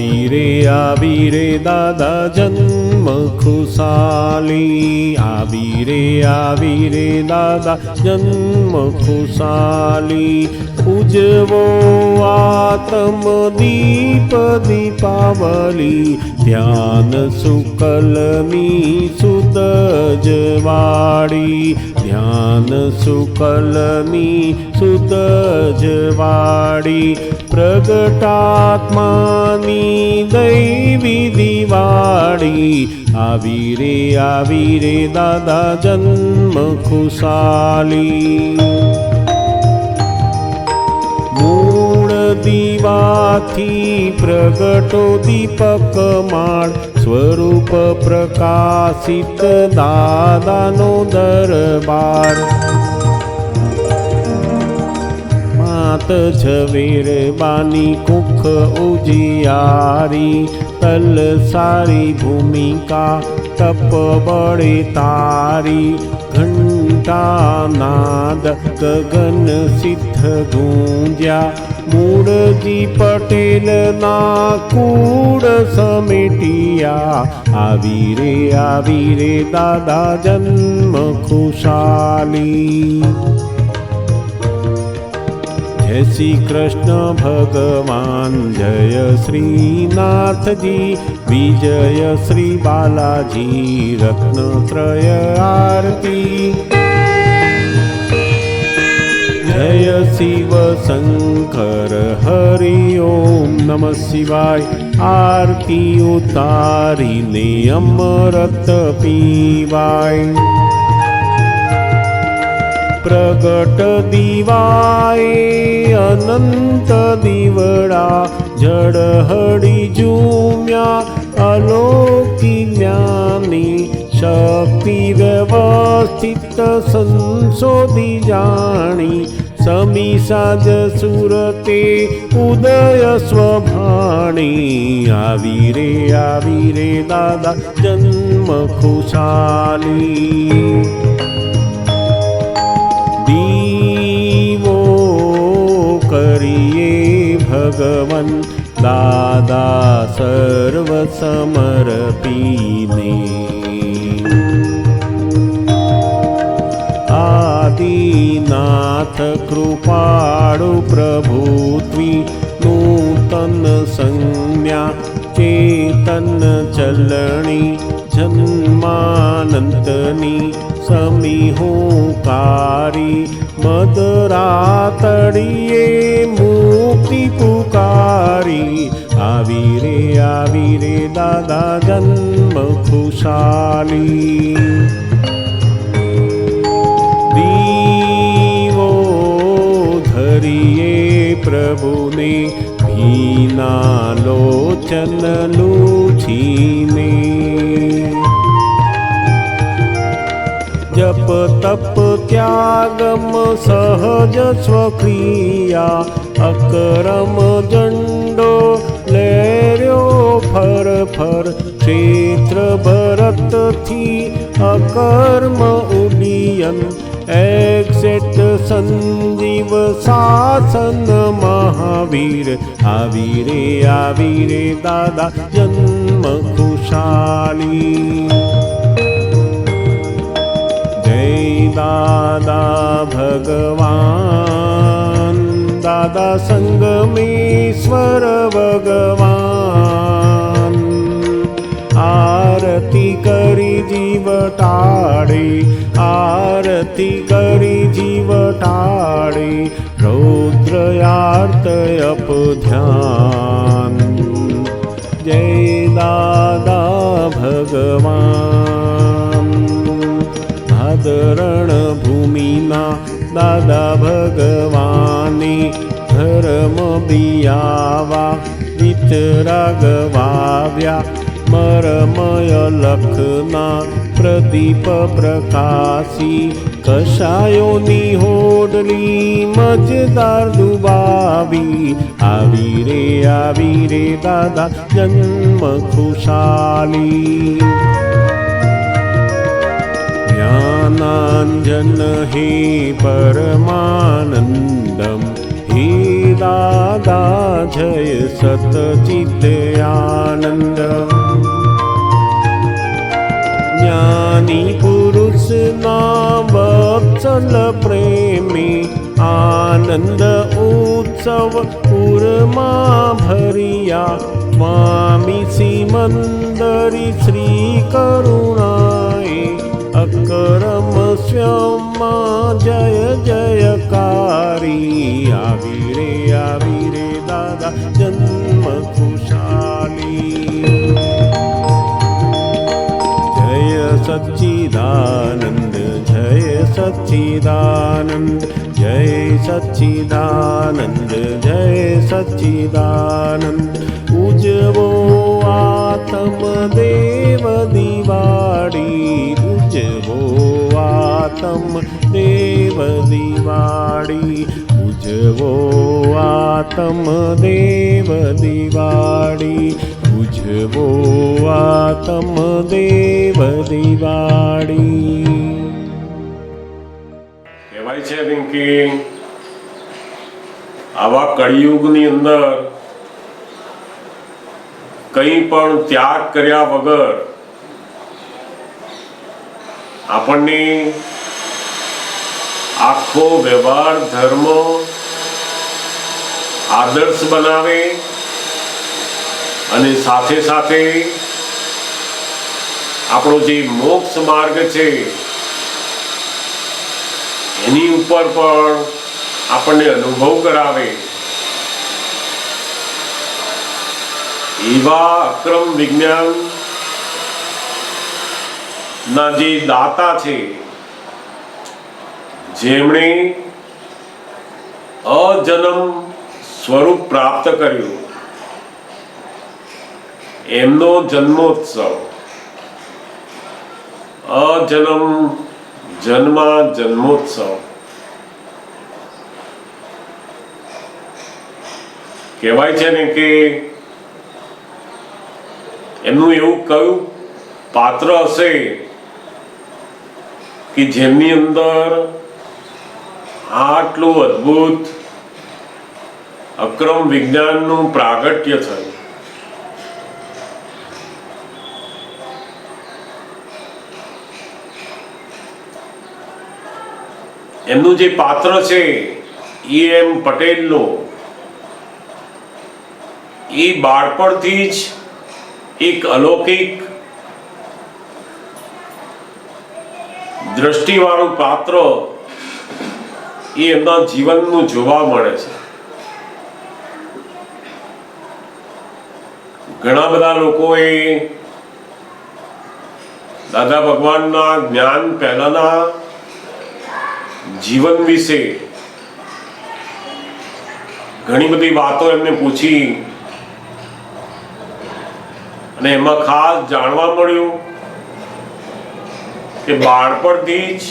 આવી રે દાદા જન્મ ખુશાલી, આવી રે દાદા જન્મ ખુશાલી. ઉજવો આત્મ દીપ દીપાવલી, ધ્યાન શુકલની સુદ જવાળી, ધ્યાન શુકલની સુદ જવાળી. પ્રગટાત્માની દૈવી દિવાળી, આવી રે દાદા જન્મ ખુશાલી. મૂળ દીવાથી પ્રગટો દીપક માળ, સ્વરૂપ પ્રકાશિત દાદાનો દરબાર. માત ઝવેર બાની કુખ ઉજિયારી, તલ સારી ભૂમિકા તપ બળે તારી. ઘંટાનાદ ગગન સિદ્ધ ગુંજ્યા, મૂળજી પટેલના કુળ સમેટિયા. આવી રે દાદા જન્મ ખુશાલી. જય શ્રી કૃષ્ણ ભગવાન, જય શ્રીનાથજી, વિજય શ્રી બાલાજી, રત્નત્રય આરતી. જય શિવ શંકર હરિ ઓમ નમઃ શિવાય. આરતી ઉતારીને અમૃત પીવાય. પ્રગટ દીવાએ અનંત દીવડા, જળહળી ઝૂમ્યા અલૌકિક જ્ઞાની. શક્તિ વ્યવસ્થિત સંશોધી જાણી, સમી સાજ સુરતે ઉદય સ્વભાણી. આવી રે દાદા જન્મ ખુશાલી. દીવો કરીએ ભગવન, દાદા સર્વ સમર્પીને. આદિનાથ કૃપાળુ પ્રભુત્વી, નૂતન સંજ્ઞા ચેતન ચલણી. જન્માનંતની સમિહુકારી, મદરાતડીએ મુક્તિ પુકારી. આવી રે દાદા જન્મ ખુશાલી. દીવો ધરીએ પ્રભુને, ભીના લોચન લૂછીને. જપ તપ ત્યાગમ સહજ સ્વક્રિયા, અકરમ ઝંડો લેર્યો ફર ફર. ક્ષેત્ર ભરતથી અકર્મ ઉડિયન, એક્સેટ સંજીવ શાસન મહાવીર. આવી રે દાદા જન્મ ખુશાલી. દાદા ભગવાન, દાદા સંગમેશ્વર ભગવાન. આરતી કરી જીવ ટાળે, આરતી કરી જીવ ટાળે. રૌદ્રયાર્ત અપ ધ્યાન. જય દાદા ભગવાન. ભાદરણ ભૂમિના દાદા ભગવાને, ધર્મ બિયાવા વિતરાગ વાવ્યા. મરમય લખના પ્રદીપ પ્રકાશી, કશાયોની હોડલી મજદાર દુબાવી. આવી રે દાદા જન્મ ખુશાલી. જ્ઞાનાંજન હે પરમાનંદમ, હે દાદા જય સતચિત સચ્ચિદાનંદ જ્ઞાની પુરુષના વત્સલ પ્રેમી આનંદ ઉત્સવ પૂરમાં ભર્યા સ્વામી સિમંદરી શ્રી કરુણાએ અકરમ સ્વયંમાં જય જયકારી આવી રે દાદા જન્મ ખુશાલી જય સચ્ચિદાનંદ જય સચ્ચિદાનંદ જય સચ્ચિદાનંદ જય સચ્ચિદાનંદ ઉજવો આત્મ દેવ દિવાળી ઉજવો આત્મ દેવ દિવાળી ઉજવો આત્મ દેવ દિવાળી ઉજવો આત્મ દેવ દિવાળી. કહેવાય છે ને કે આવા કળિયુગની અંદર કંઈ પણ ત્યાગ કર્યા વગર આપણને આખો વ્યવહાર ધર્મ આદર્શ બનાવે અને સાથે સાથે આપણો જે મોક્ષ માર્ગ છે એની ઉપર પણ આપણને અનુભવ કરાવે એવા અક્રમ વિજ્ઞાન ના જે દાતા છે જેમણે અજન્મ સ્વરૂપ પ્રાપ્ત કર્યું એમનો જન્મોત્સવ જન્મોત્સવ કહેવાય છે ને કે એમનું એવું કયું પાત્ર હશે કે જેમની અંદર આટલું અદ્ભુત અક્રમ વિજ્ઞાનનું પ્રાગટ્ય થયું. એમનું જે પાત્ર છે એમ પટેલનું એ બાળપણથી જ એક અલૌકિક દ્રષ્ટિવાળું પાત્ર એ એમના જીવનનું જોવા મળે છે. ઘણા બધા લોકોએ દાદા ભગવાનના જ્ઞાન પહેલાના જીવન વિશે ઘણી બધી વાતો એમને પૂછી અને એમાં ખાસ જાણવા મળ્યું કે બાળપણથી જ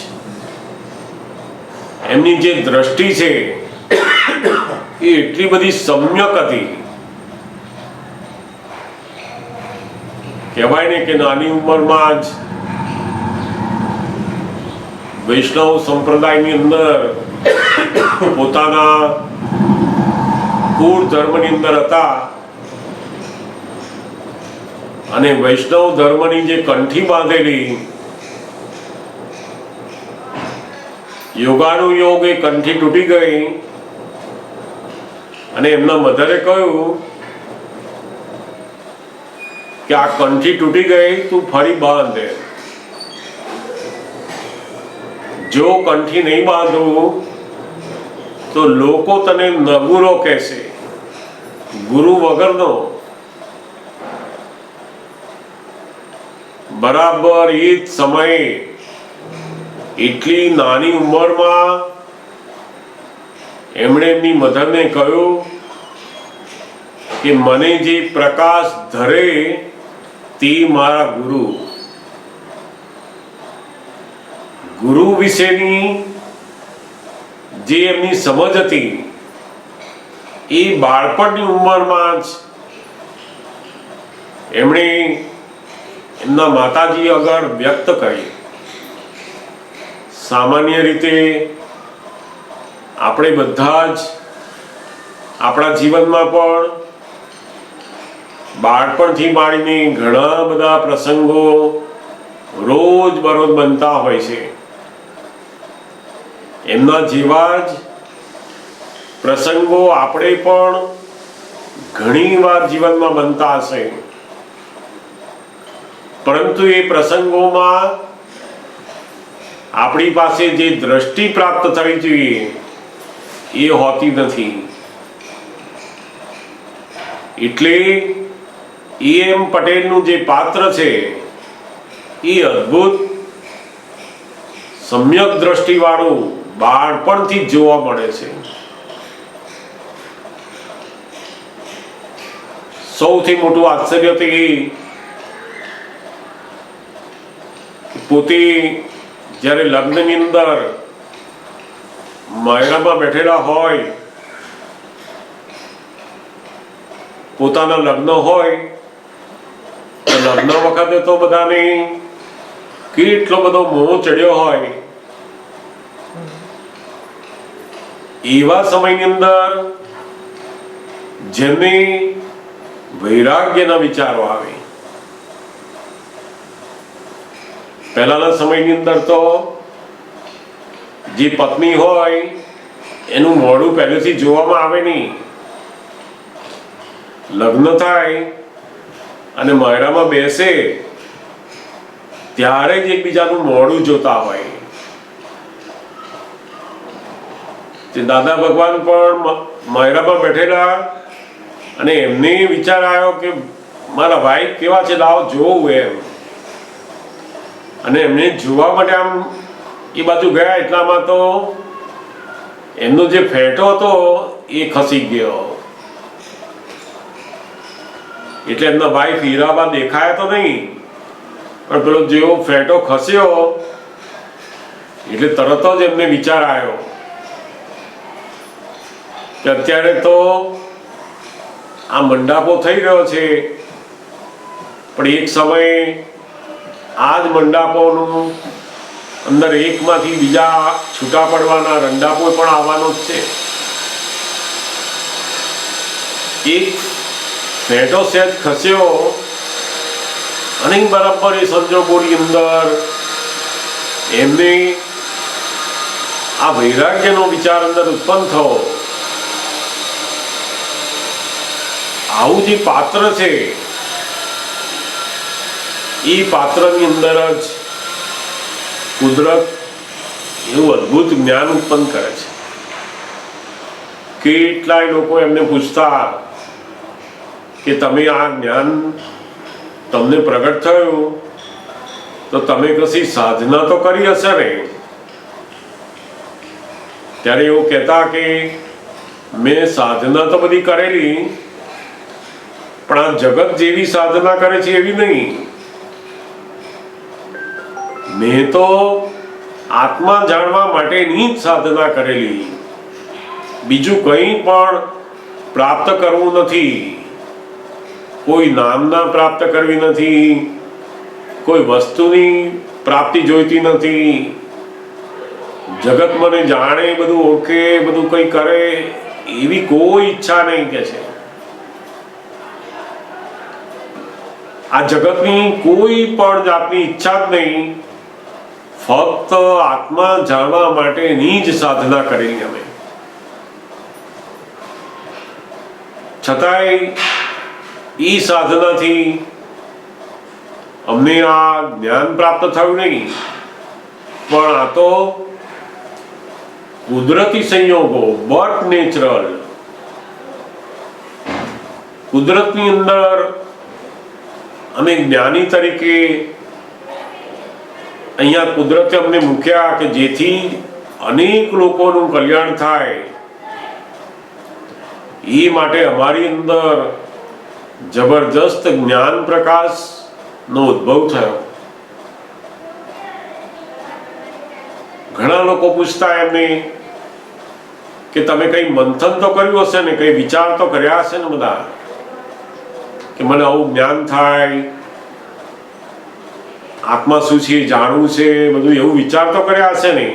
એમની જે દ્રષ્ટિ છે એ એટલી બધી સમ્યક હતી. કહેવાય ને કે નાની ઉંમરમાં જ વૈષ્ણવ સંપ્રદાયની અંદર પોતાના કુળ ધર્મની અંદર હતા અને વૈષ્ણવ ધર્મની જે કંઠી બાંધેલી યોગાનુયોગ એ કંઠી તૂટી ગઈ અને એમના મધરે કહ્યું કે આ કંઠી તૂટી ગઈ તું ફરી બાંધે. જો કંઠી નહીં બાંધું તો લોકો તને નગુરો કહેશે, ગુરુ વગરનો. બરાબર એ જ સમયે એટલી નાની ઉંમરમાં એમણે એમની મધરને કહ્યું કે મને જે પ્રકાશ ધરે તે મારા ગુરુ. ગુરુ વિશેની જે એમની સમજ હતી એ બાળપણની ઉંમરમાં જ એમણે એમના માતાજી આગળ વ્યક્ત કરી. સામાન્ય રીતે આપણે બધા જ આપણા જીવનમાં પણ બાળપણથી માંડીને ઘણા બધા પ્રસંગો રોજબરોજ બનતા હોય છે. એમના જેવા જ પ્રસંગો આપણે પણ ઘણી વાર જીવનમાં બનતા હશે, પરંતુ એ પ્રસંગોમાં આપણી પાસે જે દ્રષ્ટિ પ્રાપ્ત થવી જોઈએ એ હોતી નથી. એટલે એમ પટેલનું જે પાત્ર છે એ અદ્ભુત સમ્યક દ્રષ્ટિવાળું બાળપણથી જ જોવા મળે છે. સૌથી મોટું આશ્ચર્ય તો એ પોતે જ્યારે લગ્નની અંદર માયરામાં બેઠેલા હોય, પોતાના લગ્ન હોય તો લગ્ન વખતે તો બધાને કેટલો બધો મોહ ચડ્યો હોય. એવા સમયની અંદર જેમને વૈરાગ્યના વિચારો આવે. પહેલાના સમયની અંદર તો જે પત્ની હોય એનું મોઢું પહેલેથી જોવામાં આવે નહીં. લગ્ન થાય અને માયરામાં બેસે ત્યારે જ એકબીજાનું મોઢું જોતા હોય. દાદા ભગવાન પણ માયરામાં બેઠેલા અને એમને વિચાર આવ્યો કે મારા ભાઈ કેવા છે, લાવ જોવું એમ. અને એમને જોવા માટે આમ એ બાજુ ગયા, એટલામાં તો એમનો જે ફેટો હતો એ ખસી ગયો. એટલે એમના ભાઈ ફીરાબા દેખાયા તો નહીં, પણ પેલો જેવો ફેટો ખસ્યો એટલે તરત જ એમને વિચાર આવ્યો કે અત્યારે તો આ મંડાપો થઈ રહ્યો છે, પણ એક સમયે આ જ મંડાપોનું અંદર એકમાંથી બીજા છૂટા પડવાના રંડાપો પણ આવવાનો જ છે. એક ફેટો સહેજ ખસ્યો અને બરાબર એ સંજોગોની અંદર એમને આ વૈરાગ્યનો વિચાર અંદર ઉત્પન્ન થયો. આવું જે પાત્ર છે એ પાત્રની અંદર જ કુદરત એવું અદ્ભુત જ્ઞાન ઉત્પન્ન કરે છે. કેટલાય લોકો એમને પૂછતા કે તમે આ જ્ઞાન તમને પ્રગટ થયું તો તમે કશી સાધના તો કરી હશે ને? ત્યારે એવું કહેતા કે મેં સાધના તો બધી કરેલી, પણ આ જગત જેવી સાધના કરે છે એવી નહીં. મેં તો આત્મા જાણવા માટેની જ સાધના કરેલી, બીજું કંઈ પણ પ્રાપ્ત કરવું નથી. કોઈ નામના પ્રાપ્ત કરવી નથી, કોઈ વસ્તુની પ્રાપ્તિ જોઈતી નથી. જગત મને જાણે, બધું ઓળખે, બધું કંઈ કરે એવી કોઈ ઈચ્છા નહીં કે છે. આ જગતની કોઈ પણ જાતની ઈચ્છા જ નહીં, ફક્ત આત્મા જાણવા માટેની જ સાધના કરેલી અમે. છતાંય એ સાધનાથી અમને આ જ્ઞાન પ્રાપ્ત થયું નહીં, પણ આ તો કુદરતી સંયોગો, બટ નેચરલ. કુદરતની અંદર અમે જ્ઞાની તરીકે અહીંયા કુદરતે અમને મૂક્યા કે જેથી અનેક લોકોનું કલ્યાણ થાય. એ માટે અમારી અંદર જબરજસ્ત જ્ઞાન પ્રકાશનો ઉદ્ભવ થયો. ઘણા લોકો પૂછતા એમને કે તમે કઈ મંથન તો કર્યું હશે ને, કઈ વિચાર તો કર્યા હશે ને બધા, કે મને આવું જ્ઞાન થાય, આત્મા શું છે જાણવું છે, બધું એવું વિચાર તો કર્યા હશે ને?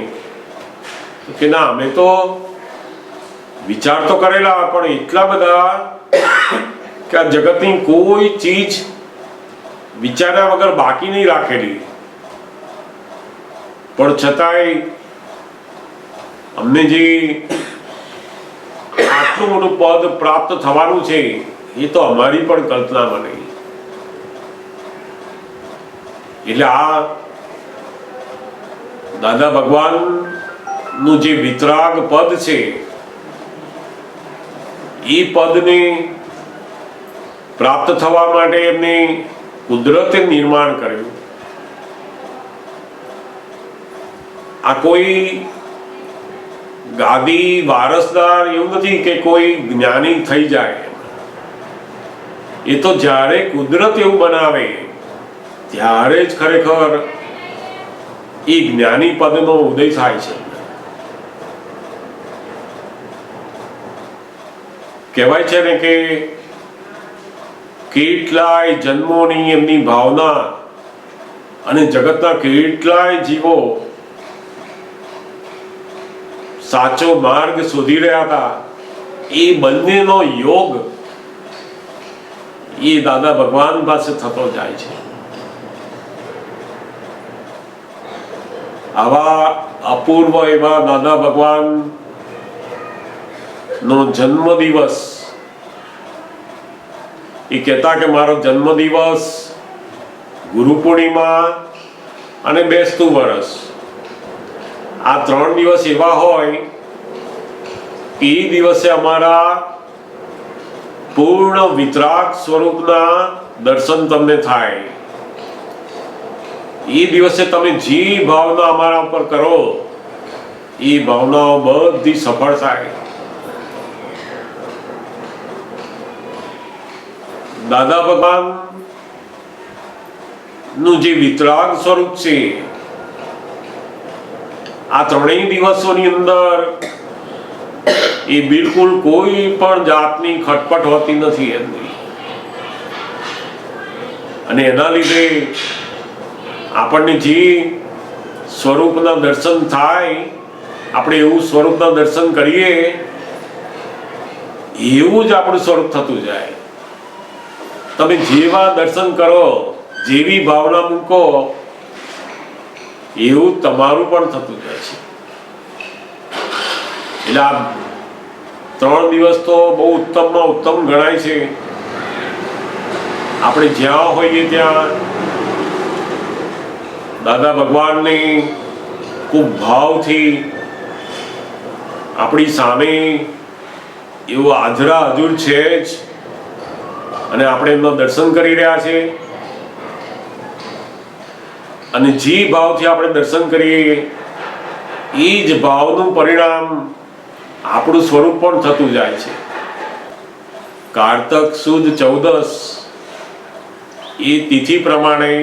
કે ના, અમે તો વિચાર તો કરેલા, પણ એટલા બધા કે આ જગતની કોઈ ચીજ વિચાર્યા વગર બાકી નહીં રાખેલી, પણ છતાંય અમને જે આટલું મોટું પદ પ્રાપ્ત થવાનું છે એ તો અમારી પણ કલ્પનામાં નહીં. એટલે આ દાદા ભગવાન નું જે વિતરાગ પદ છે એ પદને પ્રાપ્ત થવા માટે એમને કુદરતે નિર્માણ કર્યું. આ કોઈ ગાદી વારસદાર એવું નથી કે કોઈ જ્ઞાની થઈ જાય. એ તો જ્યારે કુદરત એવું બનાવે ત્યારે જ ખરેખર એ જ્ઞાની પદનો ઉદય થાય છે. કહેવાય છે ને કે કેટલાય જન્મોની એમની ભાવના અને જગતના કેટલાય જીવો સાચો માર્ગ શોધી રહ્યા હતા, એ બંનેનો યોગ એ દાદા ભગવાન પાસે થતો જાય છે. આવા અપૂર્વ એવા દાદા ભગવાન નો જન્મ દિવસ, એ કહેતા કે મારો જન્મ દિવસ, ગુરુ પૂર્ણિમા અને બેસતું વર્ષ, આ 3 દિવસ એવા હોય કે એ દિવસે અમારા પૂર્ણ વિતરાગ સ્વરૂપના દર્શન તમને થાય. એ દિવસે તમે જે ભાવના અમારા ઉપર કરો એ ભાવનાઓ બધી સફળ થાય. દાદા ભગવાન નું જે વિતરાગ સ્વરૂપ છે, આ 3 દિવસોની અંદર એ બિલકુલ કોઈ પણ જાતની ખટપટ હોતી નથી એમની. અને એના લીધે આપણને જે સ્વરૂપના દર્શન થાય, આપણે એવું સ્વરૂપના દર્શન કરીએ એવું જ આપણું સ્વરૂપ થતું જાય. તમે જેવા દર્શન કરો, જેવી ભાવના મૂકો, એવું તમારું પણ થતું જાય છે. એટલે આ 3 દિવસ તો બહુ ઉત્તમમાં ઉત્તમ ગણાય છે. આપણે જ્યાં હોઈએ ત્યાં દાદા ભગવાનને ખૂબ ભાવથી આપણી સામે એવું હાજરા હજુર છે જ, અને આપણે એમના દર્શન કરી રહ્યા છે. અને જે ભાવથી આપણે દર્શન કરીએ એ જ ભાવનું પરિણામ આપણું સ્વરૂપ પણ થતું જાય છે. કારતક સુદ 14 એ તિથિ પ્રમાણે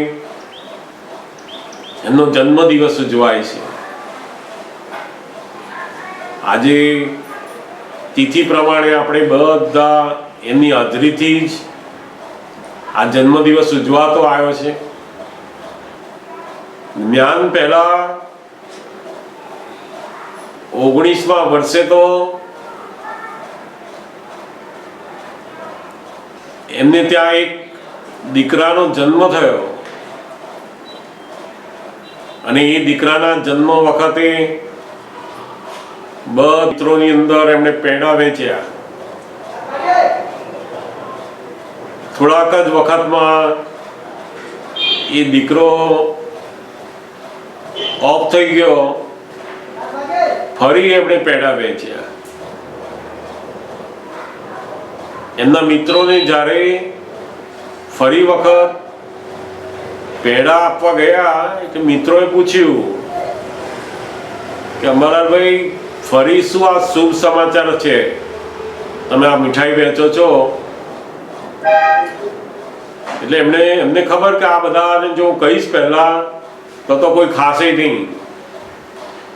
એમનો જન્મ દિવસ ઉજવાય છે. આજે તિથિ પ્રમાણે આપણે બધા એમની હાજરીથી જ આ જન્મ દિવસ ઉજવાતો આવ્યો છે. જ્ઞાન પહેલા 19મા વર્ષે તો એમને ત્યાં એક દીકરાનો જન્મ થયો, અને એ દીકરાના જન્મ વખતે બધા મિત્રોની અંદર એમણે પેંડા વેચ્યા. થોડાક જ વખતમાં એ દીકરો ઓફ થઈ ગયો, ફરી એમણે પેંડા વેચ્યા. એમના મિત્રોને જ્યારે ફરી વખત પેંડા આપવા ગયા એટલે મિત્રોએ પૂછ્યું કે અમરાભાઈ, ફરી શું આ શુભ સમાચાર છે, તમે આ મીઠાઈ વેચો છો? એટલે એમને ખબર કે આ બધાને જો કહીશ પહેલા તો કોઈ ખાશે નહીં.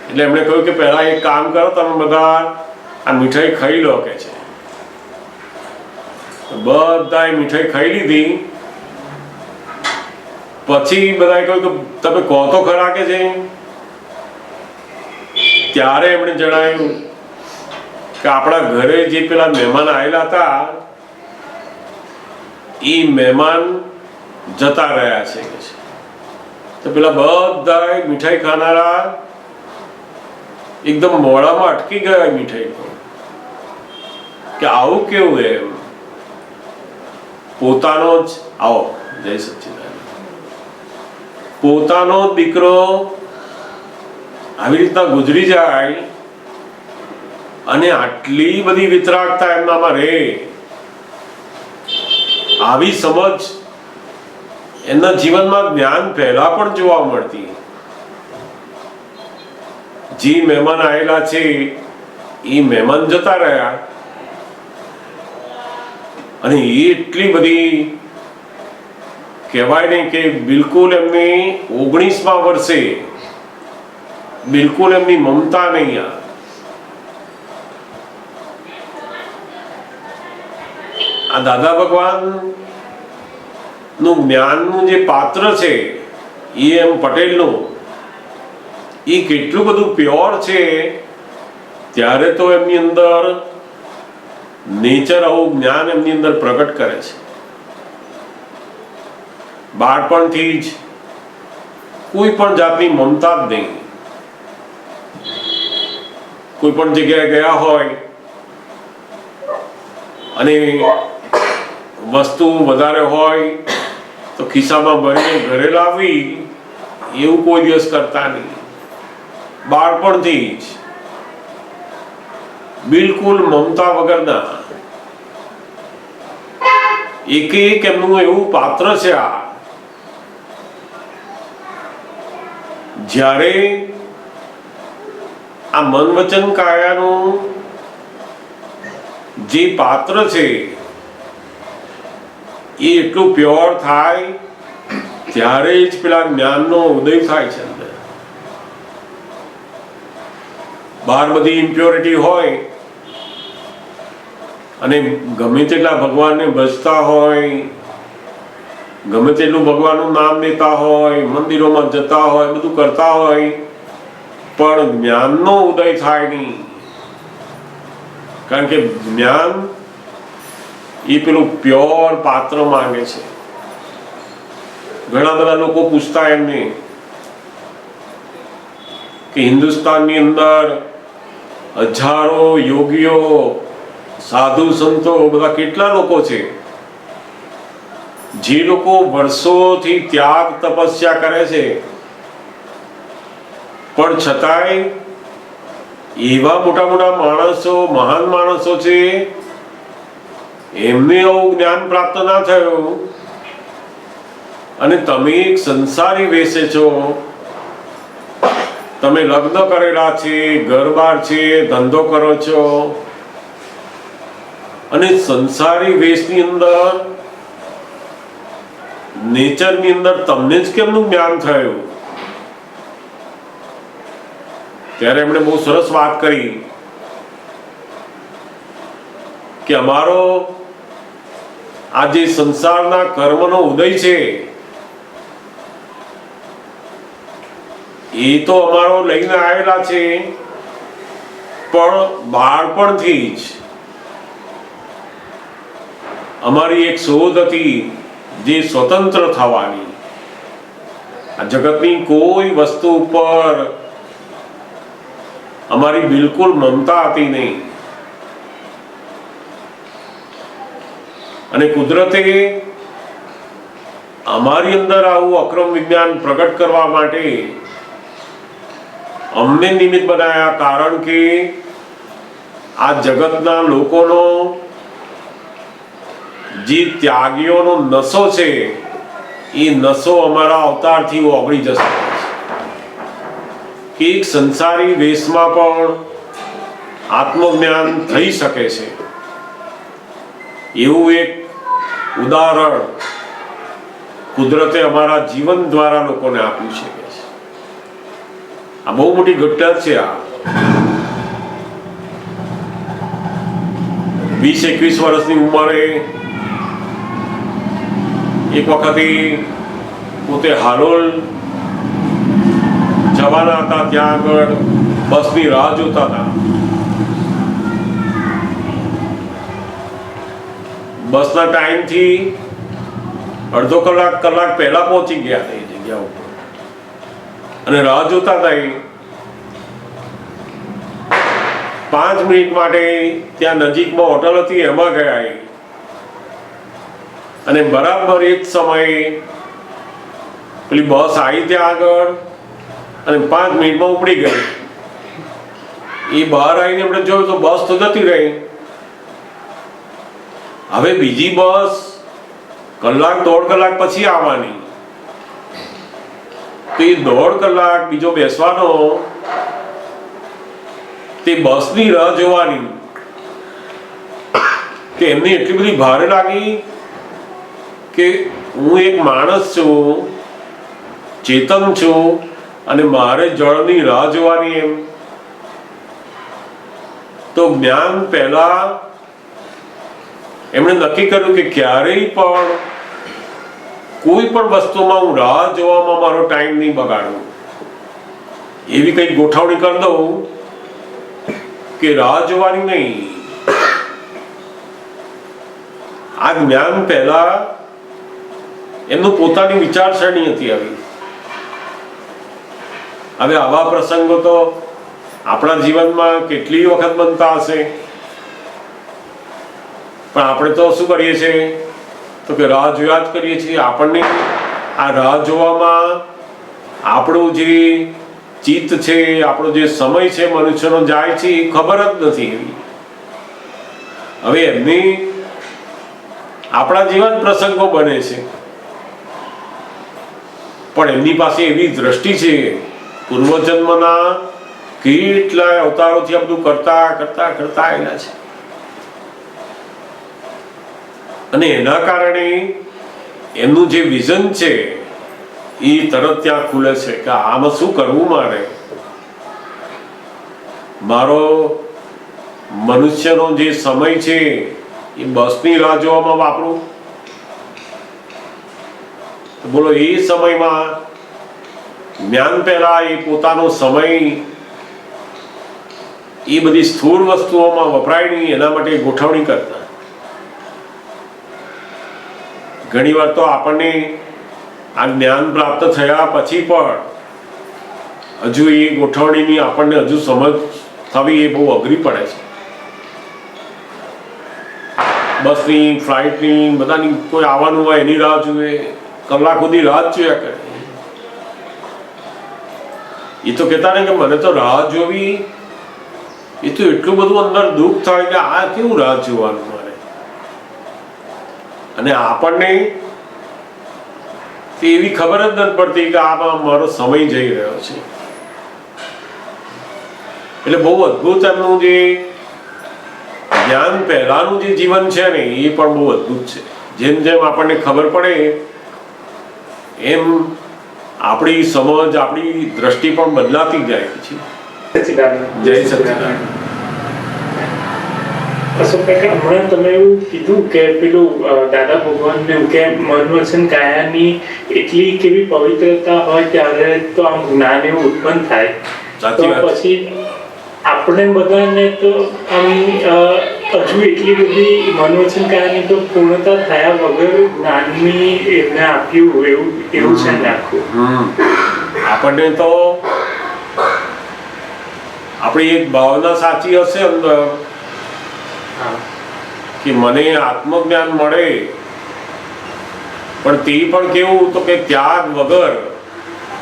એટલે એમણે કહ્યું કે પહેલા એક કામ કરો, તમે બધા આ મીઠાઈ ખાઈ લો કે છે. બધાએ મીઠાઈ ખાઈ લીધી. પછી બધાએ કહ્યું કે તમે કહો તો ખરા કે છે. ત્યારે એમણે જણાવ્યું કે આપણા ઘરે જે પેલા મહેમાન આવેલા હતા એ મહેમાન જતા રહ્યા છે કે છે. તો પેલા બધા મીઠાઈ ખાનારા એકદમ મોડામાં અટકી ગયા મીઠાઈ પર કે આવું કેવું એમ. પોતાનો જ આવો જય સચ્ચિદાનંદ, પોતાનો દીકરો આવી રીતના ગુજરી જાય અને આટલી બધી વિતરાગતા એમનામાં રહે, આવી સમજ એમના જીવનમાં જ્ઞાન પહેલા પણ જોવા મળતી. જે મહેમાન આવેલા છે એ મહેમાન જતા રહ્યા અને એ એટલી બધી કહેવાય ને કે બિલકુલ એમની 19મા વર્ષે બિલકુલ એમની મમતા નહીં. આ દાદા ભગવાન નું જ્ઞાનનું જે પાત્ર છે એ એમ પટેલનું એ કેટલું બધું પ્યોર છે. ત્યારે તો એમની અંદર નેચર આવું જ્ઞાન એમની અંદર પ્રગટ કરે છે. બાળપણથી જ કોઈ પણ જાતની મમતા જ નહીં. કોઈ પણ જગ્યાએ ગયા હોય અને વસ્તુ વધારે હોય તો ખિસ્સામાં ભરીને ઘરે લાવવી એવું કોઈ દિવસ કરતા નહીં. બાળપણથી જ બિલકુલ મમતા વગરના એક એક એમનું એવું પાત્ર છે. આ જ્યારે આ મન વચન કાયાનું જે પાત્ર છે એ એટલું પ્યોર થાય ત્યારે જ પેલા જ્ઞાનનો ઉદય થાય છે. અંદર બહાર બધી ઇમ્પ્યોરિટી હોય અને ગમે તેટલા ભગવાનને ભજતા હોય, ગમે તેટલું ભગવાનનું નામ લેતા હોય, મંદિરોમાં જતા હોય, બધું કરતા હોય, પણ જ્ઞાનનો ઉદય થાય નહીં. કારણ કે જ્ઞાન એ પેલું પ્યોર પાત્ર માંગે છે. ઘણા બધા લોકો પૂછતા એમને કે હિન્દુસ્તાનની અંદર હજારો યોગીઓ, સાધુ સંતો બધા કેટલા લોકો છે જે લોકો વર્ષોથી ત્યાગ તપસ્યા કરે છે, પણ છતાંય એવા મોટા મોટા માણસો, મહાન માણસો છે, એમને આવું જ્ઞાન પ્રાપ્ત ના થયું અને તમે એક સંસારી વેશે છો. તમે લગ્ન કરેલા છે, ઘર-બાર છે, ધંધો કરો છો અને સંસારી વેશની અંદર, નેચરની અંદર તમને જ કેમનું જ્ઞાન થયું? ત્યારે એમણે બહુ સરસ વાત કરી કે અમારો આ જે સંસારના કર્મનો ઉદય છે એ તો અમારો લઈને આવેલા છે, પણ બાળપણથી જ અમારી એક શોધ હતી જે સ્વતંત્ર થવાની. આ જગતની કોઈ વસ્તુ ઉપર અમારી બિલકુલ મમતા હતી નહીં અને કુદરતે અમારી અંદર આવું અક્રમ વિજ્ઞાન પ્રગટ કરવા માટે અમને નિમિત્ત બનાવ્યા. કારણ કે આ જગતના લોકોનો જે ત્યાગીઓનો નશો છે એ નશો અમારા અવતારથી ઓગળી જશે. એક સંસારી વેશમાં પણ આત્મજ્ઞાન થઈ શકે છે એવું એક ઉદાહરણ કુદરતે અમારા જીવન દ્વારા લોકોને આપ્યું છે. આ બહુ મોટી ઘટના છે. આ 20-21 વર્ષની ઉંમરે એક વખતે પોતે હાલોલ જવાના હતા, ત્યાં આગળ બસની રાહ જોતા હતા. બસના ટાઈમથી અડધો કલાક પહેલા પહોંચી ગયા એ જગ્યા ઉપર અને રાહ જોતા હતા. એ 5 મિનિટ માટે ત્યાં નજીકમાં હોટલ હતી એમાં ગયા એ અને બરાબર એ જ સમયે પેલી બસ આવી ત્યાં આગળ અને 5 મિનિટમાં ઉપડી ગઈ. એ બહાર આવીને આપણે જોયું તો બસ તો જતી રહી. હવે બીજી બસ કલાક 1.5 કલાક પછી આવવાની. તો એ 1.5 કલાક બીજો બેસવાનો, તે બસની રાહ જોવાની. કે એમને એટલી બધી ભારે લાગી કે હું એક માણસ છું, ચેતન છું અને મારે જળની રાહ જોવાની એમ. તો જ્ઞાન પહેલા એમણે નક્કી કર્યું કે ક્યારેય પણ કોઈ પણ વસ્તુમાં હું રાહ જોવામાં મારો ટાઈમ નહીં બગાડું. એવી કંઈક ગોઠવણી કરી દઉં કે રાહ જોવાની નહીં. આ જ્ઞાન પહેલા એમનું પોતાની વિચારસરણી હતી આવી. હવે આવા પ્રસંગો તો આપણા જીવનમાં કેટલી વખત બનતા હશે, પણ આપણે તો શું કરીએ છીએ તો કે રાહ જોયા જ કરીએ છીએ. આપણને આ રાહ જોવામાં આપણું જે ચિત્ત છે, આપણો જે સમય છે મનુષ્યનો જાય છે એ ખબર જ નથી. હવે એમની આપણા જેવા જ પ્રસંગો બને છે, પણ એમની પાસે એવી દ્રષ્ટિ છે, પૂર્વજન્મના કેટલાય અવતારોથી આ બધું કરતા કરતા કરતા આવેલા છે અને એના કારણે એમનું જે વિઝન છે એ તરત ત્યાં ખુલે છે કે આમાં શું કરવું મારો મનુષ્યનો જે સમય છે એ બસની રાહ જોવામાં વાપરું. બોલો એ સમયમાં જ્ઞાન પહેલા એ પોતાનો સમય એ બધી સ્થૂળ વસ્તુઓમાં વપરાય નહીં એના માટે ગોઠવણી કરતા. ઘણી વાર તો આપણને આ જ્ઞાન પ્રાપ્ત થયા પછી પણ હજુ એ ગોઠવણીની આપણને હજુ સમજ થવી એ બહુ અઘરી પડે છે. બસની, ફ્લાઇટની, બધાની કોઈ આવવાનું હોય એની રાહ જુએ, કલાક સુધી રાહ જ જોયા કરે. એ તો કહેતા ને કે મને તો રાહ જોવી, એ તો એટલું બધું અંદર દુઃખ થાય કે આ કેવું રાહ જોવાનું મારે. અને આપણને એવી ખબર જ નથી પડતી કે આમાં મારો સમય જઈ રહ્યો છે. એટલે બહુ અદ્ભુત એમનું જે જ્ઞાન પહેલાનું જે જીવન છે ને એ પણ બહુ અદ્ભુત છે. જેમ જેમ આપણને ખબર પડે એમ આપણી સમજ, આપણી દ્રષ્ટિ પણ બદલાતી જાય છે. જય સચ્ચિદાનંદ. હમણાં તમે એવું કીધું કે પેલું દાદા ભગવાનને કે મન વચન કાયાની એટલી કેવી પવિત્રતા હોય ત્યારે તો આમ જ્ઞાન એવું ઉત્પન્ન થાય. તો પછી આપણે બધાને તો આમ હજુ એટલી બધી મન વચન કાયાની તો પૂર્ણતા થયા વગર જ્ઞાનની એમને આપ્યું એવું છે ને આખું. આપણને તો આપણી એક ભાવના સાચી હશે અંદર કે મને આત્મજ્ઞાન મળે, પણ તે પણ કેવું તો કે ત્યાગ વગર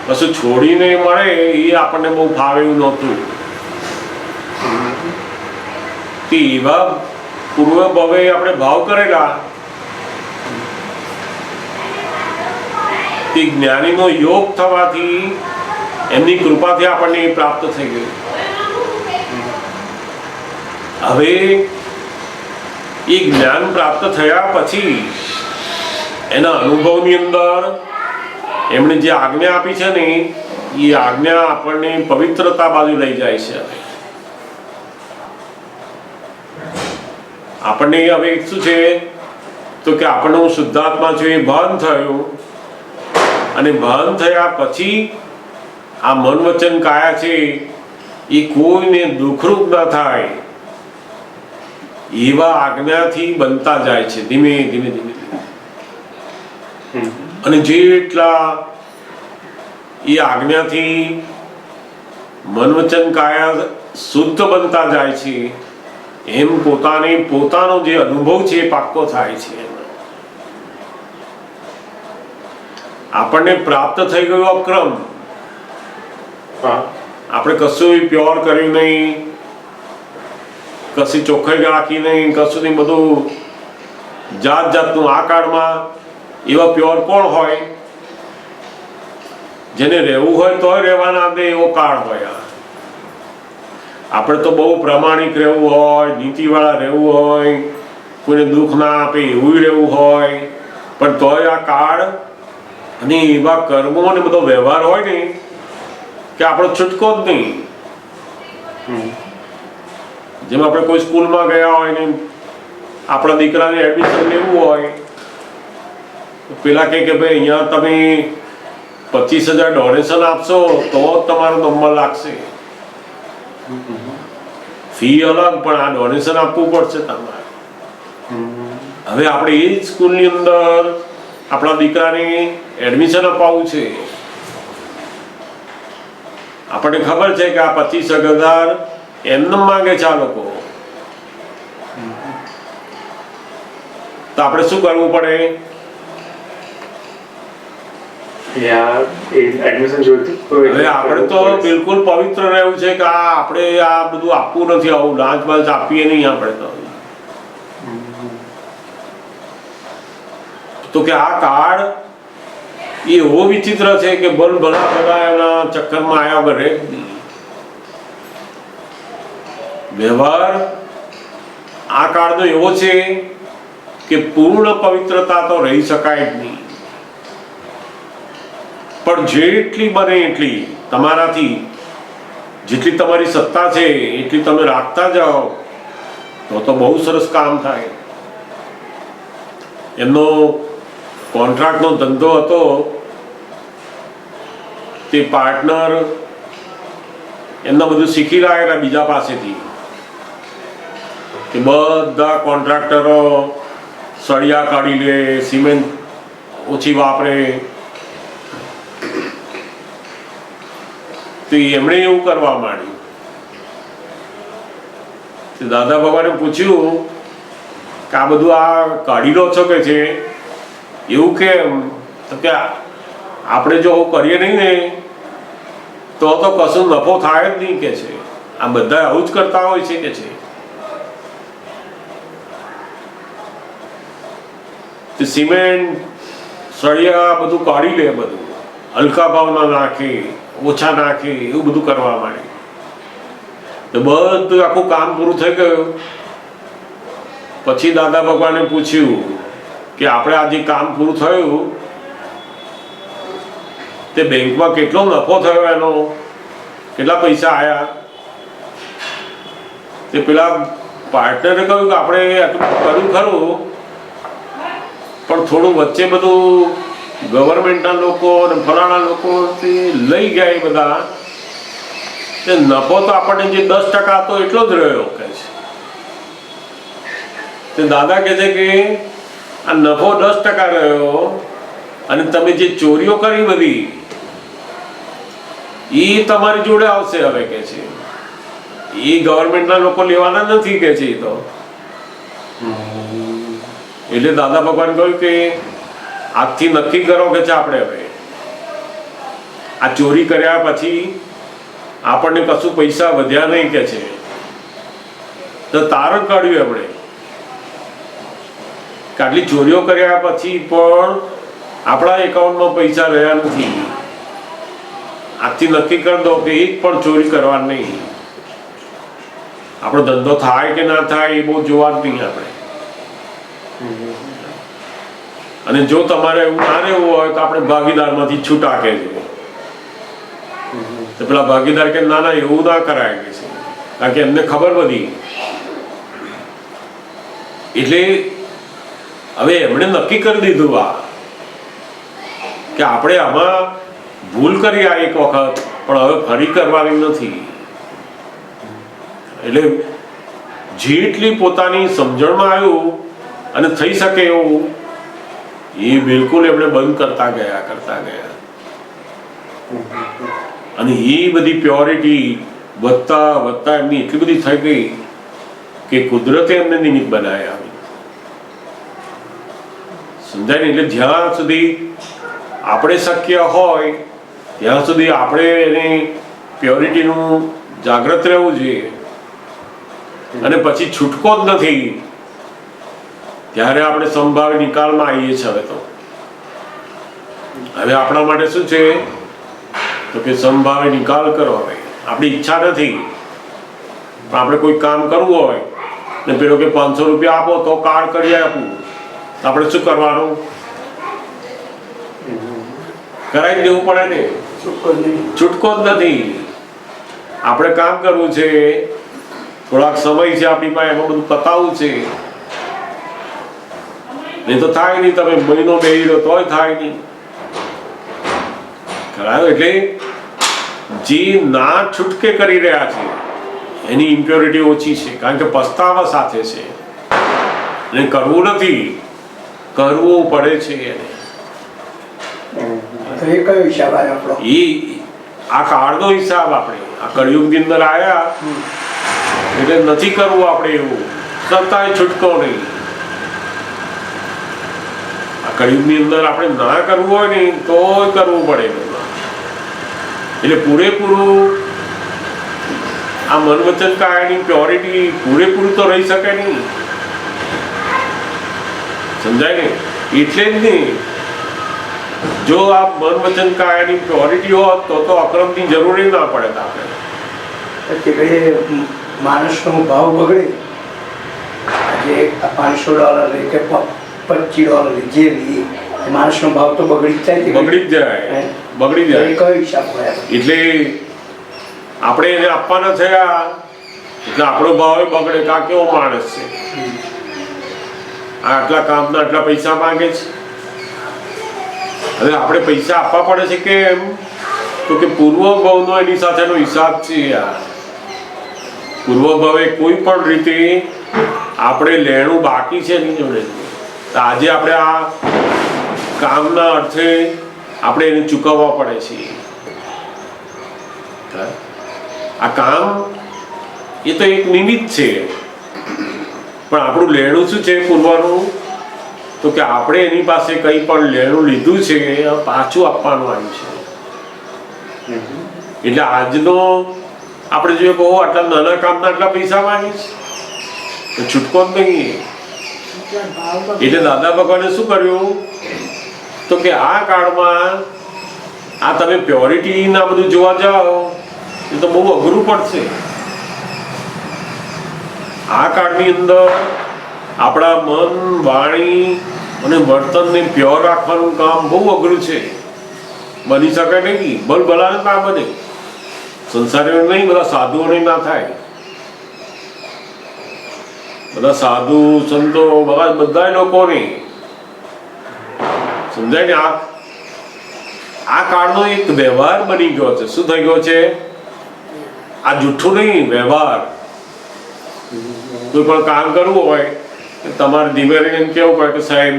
કશું છોડીને મળે એ આપણને બહુ ફાવે એવું નહોતું. તે એવા પૂર્વ ભવે આપણે ભાવ કરેલા તે જ્ઞાનીનો યોગ થવાથી એમની કૃપાથી આપણને પ્રાપ્ત થઈ ગયું. હવે એ જ્ઞાન પ્રાપ્ત થયા પછી એના અનુભવની અંદર એમણે જે આજ્ઞા આપી છે ને એ આજ્ઞા આપણને પવિત્રતા બાજુ લઈ જાય છે. આપણને હવે શું છે તો કે આપણને હું શુદ્ધાત્મા છું એ ભાન થયું અને ભાન થયા પછી આ મન વચન કાયા છે એ કોઈને દુઃખરૂપ ન થાય એવા આજ્ઞાથી બનતા જાય છે ધીમે ધીમે ધીમે ધીમે. અને જેટલા એ આજ્ઞાથી મન વચન કાયા શુદ્ધ બનતા જાય છે એમ પોતાનો જે અનુભવ છે એ પાક્કો થાય છે. આપણને પ્રાપ્ત થઈ ગયો અક્રમ, આપણે કશું પ્યોર કર્યું નહીં, કશી ચોખ્ખાઈ રાખી નહીં, કશું નહીં, બધું જાત જાતનું. આ કાળમાં એવા પ્યોર કોણ હોય જેને રહેવું હોય તોય રહેવા ના દે એવો કાળ હોય. આપણે તો બહુ પ્રામાણિક રહેવું હોય, નીતિવાળા રહેવું હોય, કોઈને દુઃખ ના આપે એવું રહેવું હોય, પણ તોય આ કાળ અને એવા કર્મો અને બધો વ્યવહાર હોય ને કે આપણો છૂટકો જ નહીં. જેમ આપણે કોઈ સ્કૂલમાં ગયા હોય ને આપણા દીકરાને એડમિશન લેવું હોય, પેલા કે ભાઈ અહીંયા તમે 25,000 ડોનેશન આપશો તો જ તમારો નંબર લાગશે. ફી અલગ, પણ આ ડોનેશન આપવું પડશે તમારે. હવે આપણે એ જ સ્કૂલની અંદર આપણા દીકરાને એડમિશન અપાવવું છે. આપણને ખબર છે કે આ 25,000 એમને માંગે છે આ લોકો, તો આપણે શું કરવું પડે? હવે આપણે તો બિલકુલ પવિત્ર રહેવું છે કે આપણે આ બધું આપવું નથી, આવું લાંચ બાંચ આપીએ નહીં આપણે તો કે આ કાળ એવો વિચિત્ર છે કે ભલા બધા એના ચક્કરમાં આવ્યા વગર રહે નહીં. વ્યવહાર આ કાળનો એવો છે કે પૂર્ણ પવિત્રતા તો રહી શકાય જ નહીં, પણ જેટલી બને એટલી તમારાથી જેટલી તમારી સત્તા છે એટલી તમે રાખતા જાઓ તો બહુ સરસ કામ થાય. એમનો કોન્ટ્રાક્ટનો ધંધો હતો, તે પાર્ટનર એમના બધું શીખી લાગેલા બીજા પાસેથી કે બધા કોન્ટ્રાક્ટરો સળિયા કાઢી લે, સિમેન્ટ ઓછી વાપરે, તો એમણે એવું કરવા માંડ્યું. દાદા ભગવાને પૂછ્યું કે આ બધું આ કાઢી લો છો કે છે, એવું કેમ? તો કે આપણે જો કરીએ નહીં ને તો કશું નફો થાય જ નહીં કે છે. આ બધા આવું જ કરતા હોય છે કે છે. સિમેન્ટ સળિયા બધું કાઢી લે, બધું હલકા ભાવના નાખે, ઓછા નાખે, એવું બધું કરવા માંડે. તો બધું આખું કામ પૂરું થઈ ગયું. પછી દાદા ભગવાને પૂછ્યું કે આપણે આજે કામ પૂરું થયું તે બેંકમાં કેટલો નફો થયો, એનો કેટલા પૈસા આવ્યા? તે પેલા પાર્ટનરે કહ્યું કે આપણે આટલું કર્યું ખરું, પણ થોડું વચ્ચે બધું ગવર્મેન્ટના લોકો અને ફલાણા લોકો લઈ ગયા. એ બધા તે નફો તો આપણને જે 10% હતો એટલો જ રહ્યો કહે છે. તે દાદા કહે છે કે આ નફો 10% રહ્યો અને તમે જે ચોરીઓ કરી બધી એ તમારી જોડે આવશે હવે કે છે. એ ગવર્મેન્ટના લોકો લેવાના નથી કે છે. તો એટલે દાદા ભગવાન કહ્યું કે આજથી નક્કી કરો કે છે આપણે હવે આ ચોરી કર્યા પછી આપણને કશું પૈસા વધ્યા નહીં કે છે, તો તારણ કાઢ્યું એમણે કે આટલી ચોરીઓ કર્યા પછી પણ આપણા એકાઉન્ટમાં પૈસા રહ્યા નથી. આજથી નક્કી કરી દો કે એક પણ ચોરી કરવાની નહીં. આપણો ધંધો થાય કે ના થાય એ બહુ જોવા જ નહીં આપણે. અને જો તમારે એવું ના રહેવું હોય તો આપણે ભાગીદારમાંથી છૂટા કે છે. તો પેલા ભાગીદાર કે ના ના એવું ના કરાય કે છે, કારણ કે એમને ખબર બધી. એટલે હવે એમણે નક્કી કરી દીધું આ કે આપણે આમાં ભૂલ કરી આ એક વખત, પણ હવે ફરી કરવાની નથી. એટલે જેટલી પોતાની સમજણમાં આવ્યું અને થઈ શકે એવું એ બિલકુલ એમણે બંધ કરતા ગયા અને એ બધી પ્યોરિટી વધતા વધતા એમની એટલી બધી થઈ ગઈ કે કુદરતે એમને નિમિત્ત બનાવ્યા. સમજાય ને? એટલે જ્યાં સુધી આપણે શક્ય હોય ત્યાં સુધી આપણે એની પ્યોરિટીનું જાગૃત રહેવું જોઈએ. અને પછી છૂટકો જ નથી ત્યારે આપણે સંભાવ્ય નિકાલમાં આવીએ છીએ. હવે આપણા માટે શું છે તો કે સંભાવ્ય નિકાલ કરો. હવે આપણી ઈચ્છા નથી પણ આપણે કોઈ કામ કરવું હોય ને પેલો કે 500 રૂપિયા આપો તો કાર્ડ કરી આપું, આપણે શું કરવાનું? કરાવી દેવું પડે ને. છૂટકો જ નથી. આપણે કામ કરવું છે, થોડાક સમય છે આપણી પાસે, એમાં બધું પતાવવું છે. નહીં તો થાય નહીં. તમે મહિનો બેસી લો તોય થાય નહીં. ખરાબ. એટલે જે ના છૂટકે કરી રહ્યા છે એની ઇમ્પ્યોરિટી ઓછી છે, કારણ કે પસ્તાવા સાથે છે. અને કરવું નથી, કરવું પડે છે એને. એ કયો હિસાબ આવ્યો આપણો? એ આ કાળનો હિસાબ. આપણે આ કળિયુગની અંદર આવ્યા એટલે નથી કરવું આપણે એવું, છતાંય છૂટકો નહીં. આ કળિયુગની અંદર આપણે ના કરવું હોય ને તોય કરવું પડે. એટલે પૂરેપૂરું આ મન વચન કાયાની પ્યોરિટી પૂરેપૂરું તો રહી શકે નહીં. સમજાય ને? એટલે જ નહીં. જો આ મન વચન કાયાની પ્યોરિટી હોત તો અક્રમની જરૂરી ના પડે. આપણે માણસનો ભાવ બગડે. આજે $500 લે કે $25 લે, જે લઈએ માણસનો ભાવ તો બગડી જ જાય. બગડી જ જાય. કયો હિસાબ હોય? એટલે આપણે એને આપવાના થયા એટલે આપણો ભાવ બગડે. કા કેવો માણસ છે, આટલા કામના આટલા પૈસા માંગે છે. હવે આપણે પૈસા આપવા પડે છે કેમ? તો કે પૂર્વ ભાવનો એની સાથેનો હિસાબ છે. પૂર્વ ભાવે કોઈ પણ રીતે આપણે લેણું બાકી છે એની જોડે. આજે આપણે આ કામના અર્થે આપણે એને ચૂકવવા પડે છે. આ કામ એ તો એક નિમિત્ત છે, પણ આપણું લેણું શું છે પૂર્વનું? તો કે આપણે એની પાસે કંઈ પણ લેણું લીધું છે એ પાછું આપવાનું આવ્યું છે. એટલે આજનો આપણે જોઈએ કહો આટલા નાના કામના આટલા પૈસા માંગીશ તો છૂટકો જ નહીં. એટલે દાદા ભગવાને શું કર્યું તો કે આ કાળમાં આ તમે પ્યોરિટી ના બધું જોવા જાઓ એ તો બહુ અઘરું પડશે. આ કાળની અંદર આપણા મન, વાણી અને વર્તનને પ્યોર રાખવાનું કામ બહુ અઘરું છે. બની શકે નહીં, ભલાને ના બને. સંસારીઓ નહીં, બધા સાધુઓને ના થાય. બધા સાધુ સંતો બધા લોકોને સમજાય ને. આ કાળનો એક વ્યવહાર બની ગયો છે. શું થઈ ગયો છે? આ જૂઠું નહીં, વ્યવહાર. કોઈ પણ કામ કરવું હોય તમારે ધીમે રહીને કેવું પડે કે સાહેબ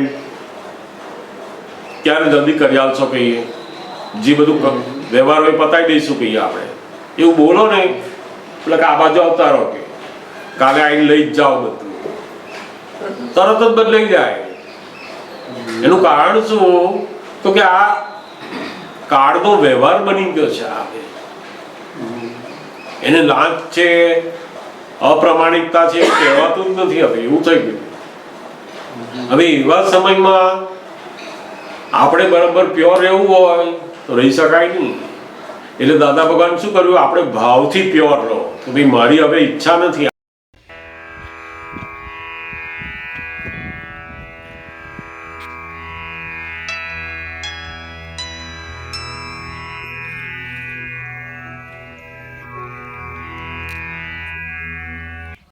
ક્યારે જલ્દી કરી આવશો કહીએ, જે બધું વ્યવહાર હોય પતાવી દઈશું કહીએ આપણે. એવું બોલો ને એટલે કે આ બાજુ આવતા રહો કે કાલે આવીને લઈ જ જાઓ, બધું તરત જ બદલાઈ જાય. એનું કારણ શું? તો કે આ કાળનો વ્યવહાર બની ગયો છે. એને લાંચ છે, અપ્રામાણિકતા છે, કહેવાતું જ નથી. હવે એવું થઈ ગયું. હવે એવા સમયમાં આપણે બરાબર પ્યોર રહેવું હોય તો રહી શકાય નહીં. એટલે દાદા ભગવાન શું કર્યું? આપણે ભાવથી પ્યોર રહો કે ભાઈ મારી હવે ઈચ્છા નથી.